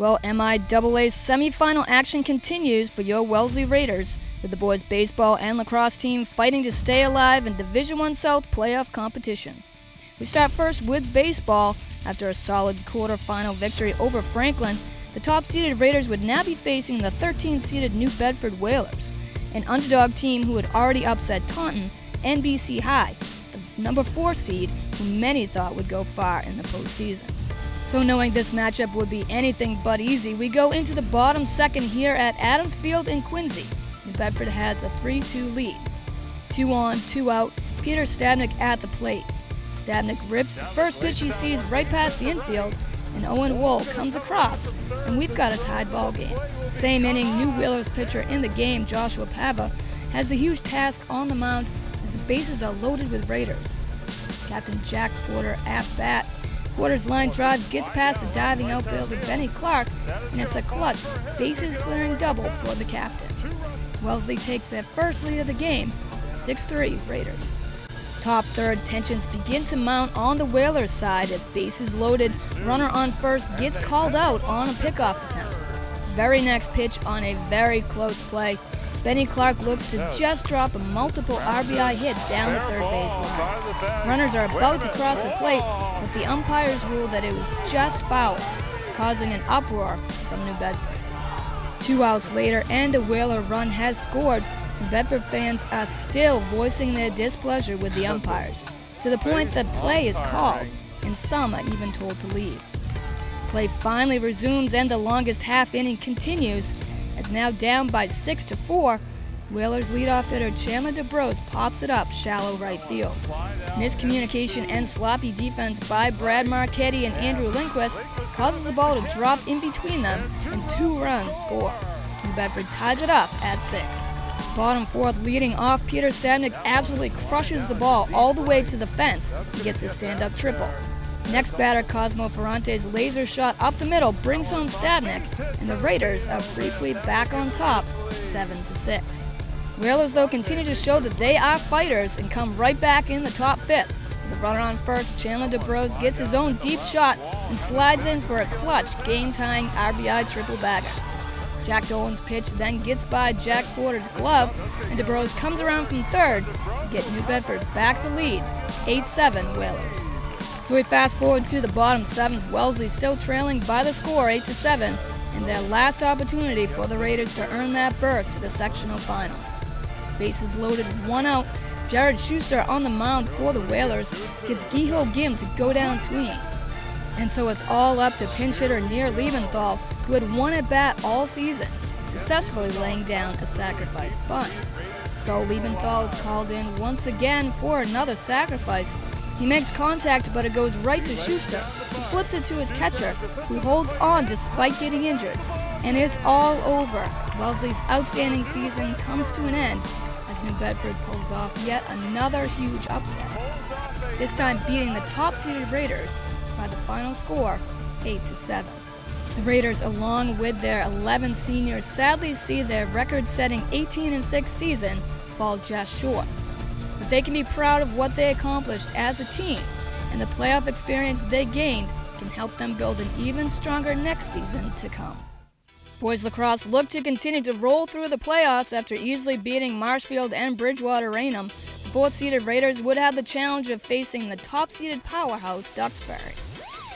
Well, MIAA semifinal action continues for your Wellesley Raiders, with the boys' baseball and lacrosse team fighting to stay alive in Division I South playoff competition. We start first with baseball. After a solid quarterfinal victory over Franklin, the top-seeded Raiders would now be facing the 13th-seeded New Bedford Whalers, an underdog team who had already upset Taunton and BC High, the number 4 seed who many thought would go far in the postseason. So knowing this matchup would be anything but easy, we go into the bottom second here at Adams Field in Quincy. New Bedford has a 3-2 lead. 2 on, 2 out, Peter Stabnick at the plate. Stabnick rips the first pitch he sees right past the infield, and Owen Wool comes across, and we've got a tied ball game. Same inning, New Whalers pitcher in the game, Joshua Pava, has a huge task on the mound as the bases are loaded with Raiders. Captain Jack Porter at bat. Porter's line drive gets past the diving outfielder Benny Clark, and it's a clutch, bases-clearing double for the captain. Wellesley takes their first lead of the game, 6-3 Raiders. Top third, tensions begin to mount on the Whalers side as bases loaded, runner on first gets called out on a pickoff attempt. Very next pitch on a very close play, Benny Clark looks to just drop a multiple RBI hit down the third base line. Runners are about to cross the plate, but the umpires rule that it was just foul, causing an uproar from New Bedford. 2 outs later and a Whaler run has scored. New Bedford fans are still voicing their displeasure with the umpires, to the point that play is called, and some are even told to leave. Play finally resumes and the longest half inning continues, as now down by 6-4, Whalers leadoff hitter Chandler DeBrose pops it up shallow right field. Miscommunication and sloppy defense by Brad Marchetti and Andrew Lindquist causes the ball to drop in between them, and 2 runs score. New Bedford ties it up at 6. Bottom fourth, leading off, Peter Stabnick absolutely crushes the ball all the way to the fence and gets a stand-up triple. Next batter, Cosmo Ferrante's laser shot up the middle brings home Stabnick, and the Raiders are briefly back on top, 7-6. Whalers, though, continue to show that they are fighters and come right back in the top 5th. The runner on first, Chandler DeBrose, gets his own deep shot and slides in for a clutch, game-tying RBI triple bagger. Jack Dolan's pitch then gets by Jack Porter's glove, and DeBrose comes around from third to get New Bedford back the lead, 8-7 Whalers. So we fast forward to the bottom 7th, Wellesley still trailing by the score 8-7, and their last opportunity for the Raiders to earn that berth to the sectional finals. Bases loaded, 1 out, Jared Schuster on the mound for the Whalers gets Giho Gim to go down swinging. And so it's all up to pinch hitter Near Liebenthal, who had 1 at bat all season, successfully laying down a sacrifice bunt. So Liebenthal is called in once again for another sacrifice. He makes contact, but it goes right to Schuster, who flips it to his catcher, who holds on despite getting injured. And it's all over. Wellesley's outstanding season comes to an end as New Bedford pulls off yet another huge upset, this time beating the top-seeded Raiders by the final score, 8-7. The Raiders, along with their 11 seniors, sadly see their record-setting 18-6 season fall just short. But they can be proud of what they accomplished as a team, and the playoff experience they gained can help them build an even stronger next season to come. Boys lacrosse look to continue to roll through the playoffs after easily beating Marshfield and Bridgewater Raynham. The 4th-seeded Raiders would have the challenge of facing the top-seeded powerhouse Duxbury.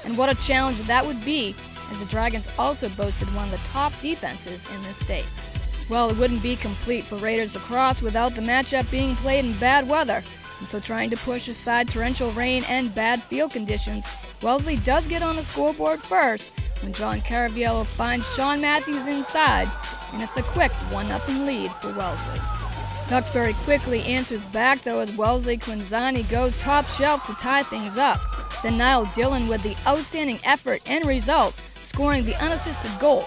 And what a challenge that would be, as the Dragons also boasted one of the top defenses in the state. Well, it wouldn't be complete for Raiders lacrosse without the matchup being played in bad weather, and so trying to push aside torrential rain and bad field conditions, Wellesley does get on the scoreboard first when John Caraviello finds Sean Matthews inside, and it's a quick 1-0 lead for Wellesley. Duxbury quickly answers back, though, as Wellesley Quinzani goes top shelf to tie things up. Then Niall Dillon with the outstanding effort and result, scoring the unassisted goal.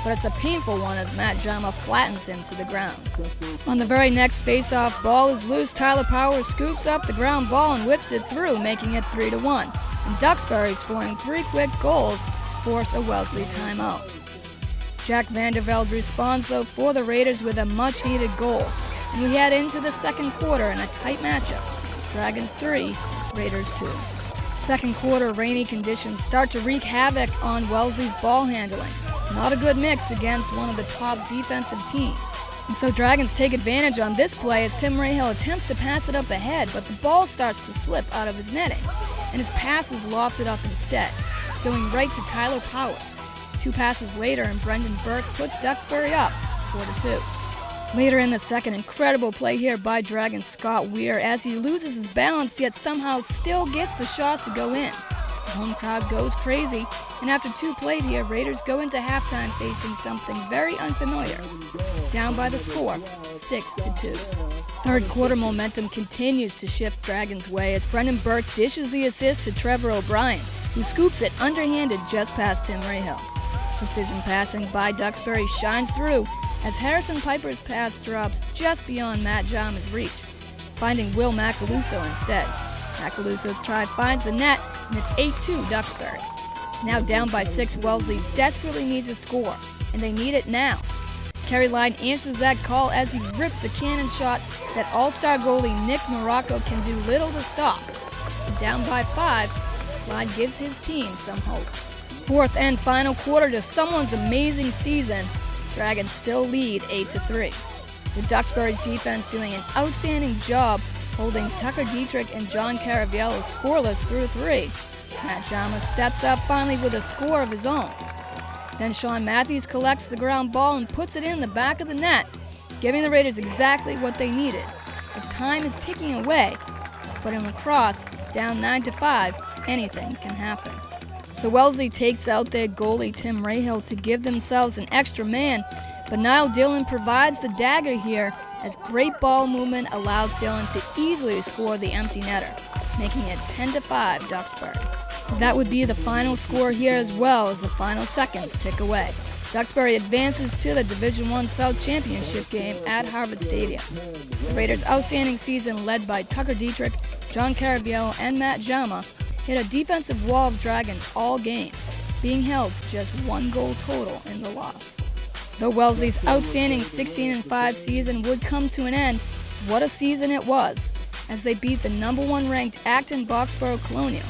But it's a painful one as Matt Jama flattens him to the ground. On the very next face-off, ball is loose. Tyler Powers scoops up the ground ball and whips it through, making it 3-1. And Duxbury, scoring 3 quick goals, force a Wellesley timeout. Jack Vandervelde responds, though, for the Raiders with a much-needed goal. And we head into the second quarter in a tight matchup. Dragons 3, Raiders 2. Second quarter rainy conditions start to wreak havoc on Wellesley's ball handling. Not a good mix against one of the top defensive teams. And so Dragons take advantage on this play as Tim Rahill attempts to pass it up ahead, but the ball starts to slip out of his netting, and his pass is lofted up instead, going right to Tyler Powers. 2 passes later, and Brendan Burke puts Duxbury up 4-2. Later in the second, incredible play here by Dragons Scott Weir as he loses his balance yet somehow still gets the shot to go in. The home crowd goes crazy, and after 2 played here, Raiders go into halftime facing something very unfamiliar. Down by the score, 6-2. Third quarter momentum continues to shift Dragons' way as Brendan Burke dishes the assist to Trevor O'Brien, who scoops it underhanded just past Tim Rahill. Precision passing by Duxbury shines through as Harrison Piper's pass drops just beyond Matt Jama's reach, finding Will Macaluso instead. Macaluso's try finds the net, and it's 8-2 Duxbury. Now down by 6, Wellesley desperately needs a score, and they need it now. Kerry Line answers that call as he rips a cannon shot that all-star goalie Nick Morocco can do little to stop. And down by 5, Line gives his team some hope. Fourth and final quarter to someone's amazing season, Dragons still lead 8-3. With Duxbury's defense doing an outstanding job holding Tucker Dietrich and John Caraviello scoreless through 3. Matt Jama steps up finally with a score of his own. Then Sean Matthews collects the ground ball and puts it in the back of the net, giving the Raiders exactly what they needed. As time is ticking away, but in LaCrosse, down 9-5, anything can happen. So Wellesley takes out their goalie Tim Rahill to give themselves an extra man, but Niall Dillon provides the dagger here as great ball movement allows Dillon to easily score the empty netter, making it 10-5 Duxbury. That would be the final score here as well as the final seconds tick away. Duxbury advances to the Division I South Championship game at Harvard Stadium. The Raiders' outstanding season led by Tucker Dietrich, John Caraviello, and Matt Jama hit a defensive wall of Dragons all game, being held to just 1 goal total in the loss. Though Wellesley's outstanding 16-5 season would come to an end, what a season it was, as they beat the number 1 ranked Acton Boxborough Colonials,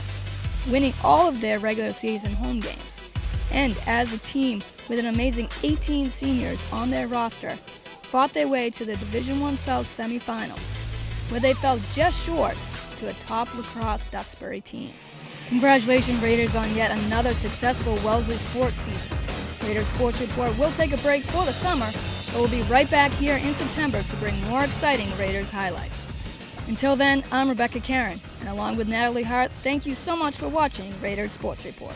winning all of their regular season home games, and as a team with an amazing 18 seniors on their roster, fought their way to the Division I South semifinals, where they fell just short to a top LaCrosse Duxbury team. Congratulations, Raiders, on yet another successful Wellesley sports season. Raiders Sports Report will take a break for the summer, but we'll be right back here in September to bring more exciting Raiders highlights. Until then, I'm Rebecca Karen, and along with Natalie Hart, thank you so much for watching Raiders Sports Report.